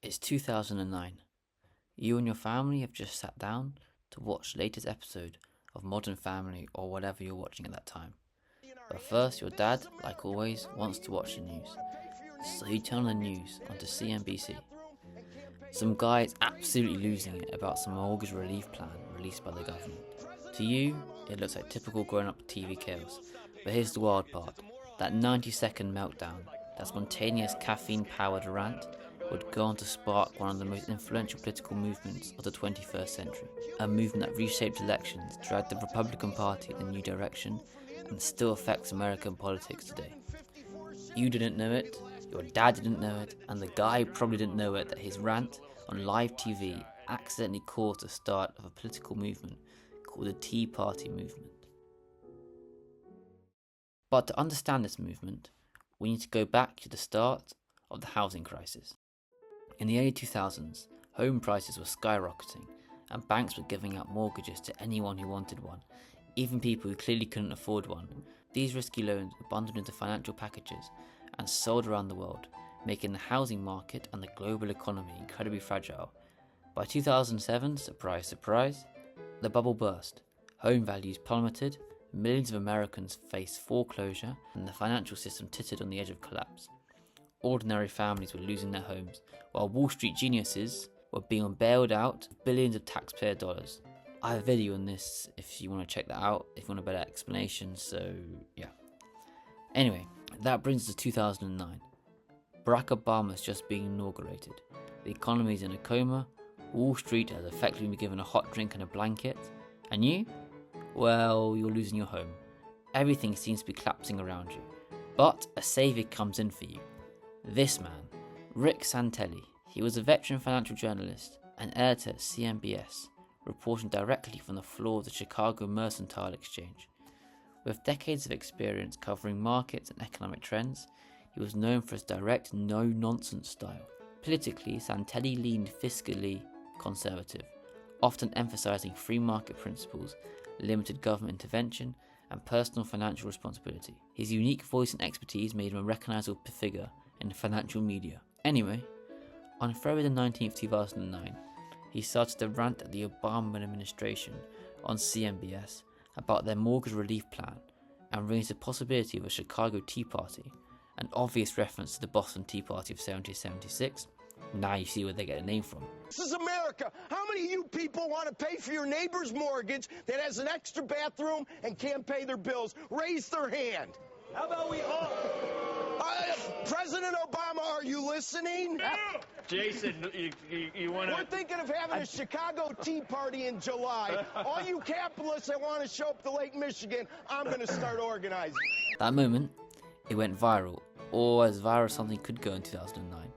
It's 2009. You and your family have just sat down to watch the latest episode of Modern Family or whatever you're watching at that time. But first, your dad, like always, wants to watch the news. So you turn on the news onto CNBC. Some guy is absolutely losing it about some mortgage relief plan released by the government. To you, it looks like typical grown-up TV chaos. But here's the wild part. That 90-second meltdown, that spontaneous caffeine-powered rant, would go on to spark one of the most influential political movements of the 21st century. A movement that reshaped elections, dragged the Republican Party in a new direction, and still affects American politics today. You didn't know it, your dad didn't know it, and the guy probably didn't know it that his rant on live TV accidentally caused the start of a political movement called the Tea Party movement. But to understand this movement, we need to go back to the start of the housing crisis. In the early 2000s, home prices were skyrocketing and banks were giving out mortgages to anyone who wanted one, even people who clearly couldn't afford one. These risky loans were bundled into financial packages and sold around the world, making the housing market and the global economy incredibly fragile. By 2007, surprise, surprise, the bubble burst. Home values plummeted, millions of Americans faced foreclosure, and the financial system tittered on the edge of collapse. Ordinary families were losing their homes, while Wall Street geniuses were being bailed out billions of taxpayer dollars. I have a video on this if you want to check that out, if you want a better explanation, so yeah. Anyway, that brings us to 2009. Barack Obama's just being inaugurated. The economy is in a coma, Wall Street has effectively been given a hot drink and a blanket, and you? Well, you're losing your home. Everything seems to be collapsing around you. But a saviour comes in for you. This man, Rick Santelli. He was a veteran financial journalist and editor at CNBS, reporting directly from the floor of the Chicago Mercantile Exchange. With decades of experience covering markets and economic trends, he was known for his direct, no-nonsense style. Politically, Santelli leaned fiscally conservative, often emphasizing free market principles, limited government intervention, and personal financial responsibility. His unique voice and expertise made him a recognizable figure in the financial media. Anyway, on February 19th, 2009, he started to rant at the Obama administration on CNBS about their mortgage relief plan and raised the possibility of a Chicago Tea Party, an obvious reference to the Boston Tea Party of 1776. Now you see where they get a name from. This is America. How many of you people want to pay for your neighbor's mortgage that has an extra bathroom and can't pay their bills? Raise their hand. How about we all? President Obama, are you listening? Jason, you want to... We're thinking of having a Chicago Tea Party in July. All you capitalists that want to show up to Lake Michigan, I'm going to start organizing. That moment, it went viral, or as viral as something could go in 2009.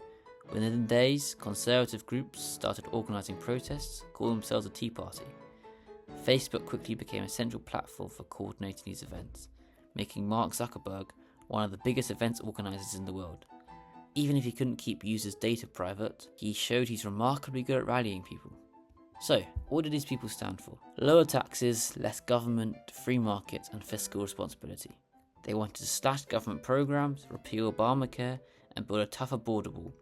Within days, conservative groups started organising protests, calling themselves a Tea Party. Facebook quickly became a central platform for coordinating these events, making Mark Zuckerberg one of the biggest events organisers in the world. Even if he couldn't keep users' data private, he showed he's remarkably good at rallying people. So, what did these people stand for? Lower taxes, less government, free markets, and fiscal responsibility. They wanted to slash government programs, repeal Obamacare, and build a tougher border wall.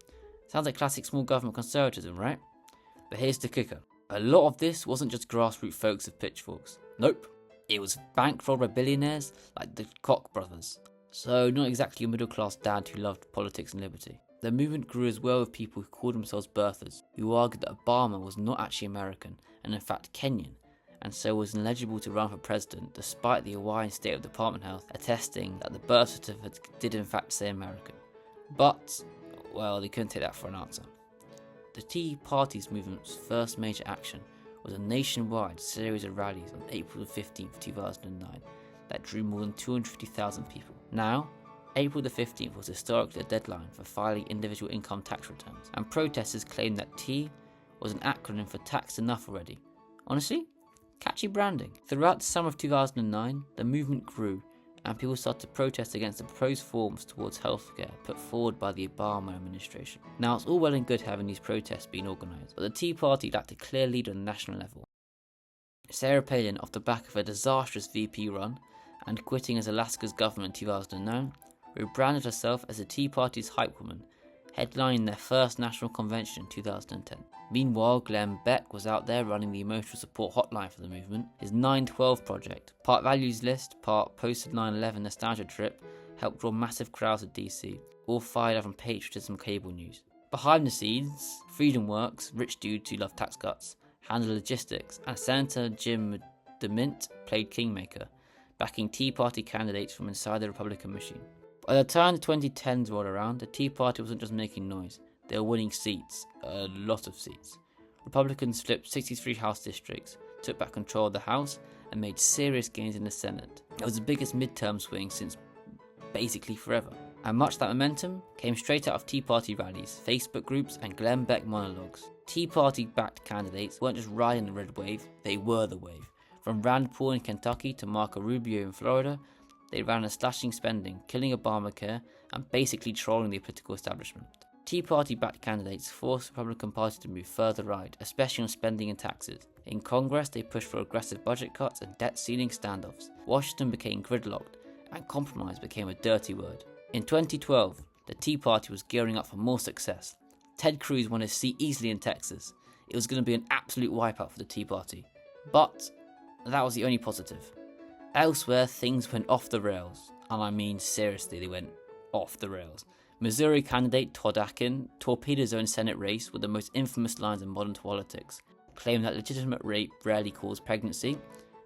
Sounds like classic small government conservatism, right? But here's the kicker. A lot of this wasn't just grassroots folks with pitchforks. Nope. It was bankrolled by billionaires like the Koch brothers. So not exactly a middle-class dad who loved politics and liberty. The movement grew as well with people who called themselves birthers, who argued that Obama was not actually American and in fact Kenyan, and so was ineligible to run for president despite the Hawaiian State of Department Health attesting that the birth certificate did in fact say American. But, well, they couldn't take that for an answer. The Tea Party's movement's first major action was a nationwide series of rallies on April 15th, 2009 that drew more than 250,000 people. Now, April the 15th was historically a deadline for filing individual income tax returns, and protesters claimed that T was an acronym for taxed enough already. Honestly, catchy branding. Throughout the summer of 2009, the movement grew, and people started to protest against the proposed reforms towards healthcare put forward by the Obama administration. Now, it's all well and good having these protests being organised, but the Tea Party lacked a clear leader on the national level. Sarah Palin, off the back of a disastrous VP run and quitting as Alaska's governor in 2009, rebranded herself as the Tea Party's hype woman headlining their first national convention in 2010. Meanwhile, Glenn Beck was out there running the emotional support hotline for the movement. His 9/12 project, part values list, part posted 9/11 nostalgia trip, helped draw massive crowds to DC, all fired up from patriotism cable news. Behind the scenes, Freedom Works, rich dudes who love tax cuts, handled logistics, and Senator Jim DeMint played kingmaker, backing Tea Party candidates from inside the Republican machine. By the time the 2010s rolled around, the Tea Party wasn't just making noise, they were winning seats, a lot of seats. Republicans flipped 63 House districts, took back control of the House, and made serious gains in the Senate. It was the biggest midterm swing since basically forever. And much of that momentum came straight out of Tea Party rallies, Facebook groups, and Glenn Beck monologues. Tea Party-backed candidates weren't just riding the red wave, they were the wave. From Rand Paul in Kentucky to Marco Rubio in Florida, they ran on slashing spending, killing Obamacare, and basically trolling the political establishment. Tea Party-backed candidates forced the Republican Party to move further right, especially on spending and taxes. In Congress, they pushed for aggressive budget cuts and debt ceiling standoffs. Washington became gridlocked, and compromise became a dirty word. In 2012, the Tea Party was gearing up for more success. Ted Cruz won his seat easily in Texas. It was going to be an absolute wipeout for the Tea Party. But that was the only positive. Elsewhere, things went off the rails. And I mean seriously, they went off the rails. Missouri candidate Todd Akin torpedoed his own Senate race with the most infamous lines in modern politics, claiming that legitimate rape rarely caused pregnancy.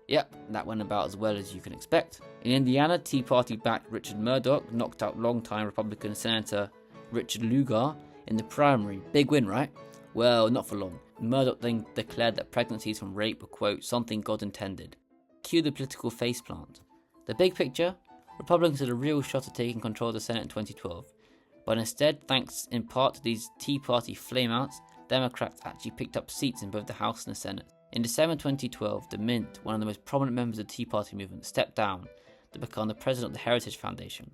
Yep, that went about as well as you can expect. In Indiana, Tea Party-backed Richard Murdoch knocked out longtime Republican Senator Richard Lugar in the primary. Big win, right? Well, not for long. Murdoch then declared that pregnancies from rape were, quote, something God intended. Cue the political faceplant. The big picture? Republicans had a real shot at taking control of the Senate in 2012. But instead, thanks in part to these Tea Party flameouts, Democrats actually picked up seats in both the House and the Senate. In December 2012, DeMint, one of the most prominent members of the Tea Party movement, stepped down to become the president of the Heritage Foundation.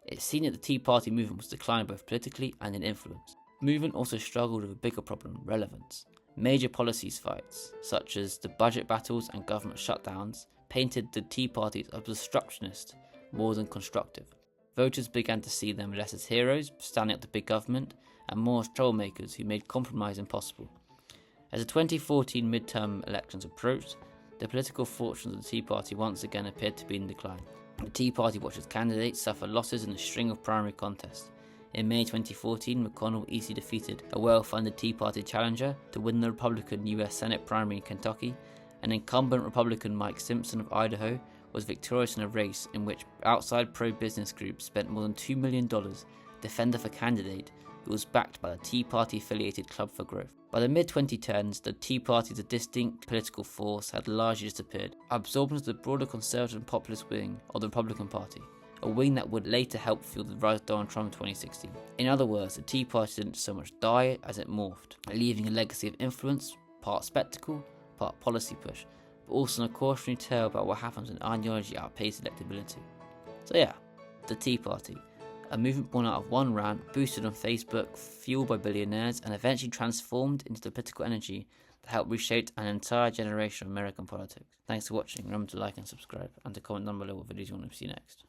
It seemed that the Tea Party movement was declining both politically and in influence. The movement also struggled with a bigger problem, relevance. Major policies fights, such as the budget battles and government shutdowns, painted the Tea Party as obstructionist more than constructive. Voters began to see them less as heroes, standing up to big government, and more as troublemakers who made compromise impossible. As the 2014 midterm elections approached, the political fortunes of the Tea Party once again appeared to be in decline. The Tea Party watched its candidates suffer losses in a string of primary contests. In May 2014, McConnell easily defeated a well-funded Tea Party challenger to win the Republican US Senate primary in Kentucky, and incumbent Republican Mike Simpson of Idaho was victorious in a race in which outside pro-business groups spent more than $2 million to defend a candidate who was backed by the Tea Party-affiliated Club for Growth. By the mid-2010s, the Tea Party as a distinct political force had largely disappeared, absorbed into the broader conservative and populist wing of the Republican Party, a wing that would later help fuel the rise of Donald Trump in 2016. In other words, the Tea Party didn't so much die as it morphed, leaving a legacy of influence, part spectacle, part policy push, but also a cautionary tale about what happens when ideology outpaces electability. So yeah, the Tea Party. A movement born out of one rant, boosted on Facebook, fueled by billionaires, and eventually transformed into the political energy that helped reshape an entire generation of American politics. Thanks for watching. Remember to like and subscribe, and to comment down below what videos you want to see next.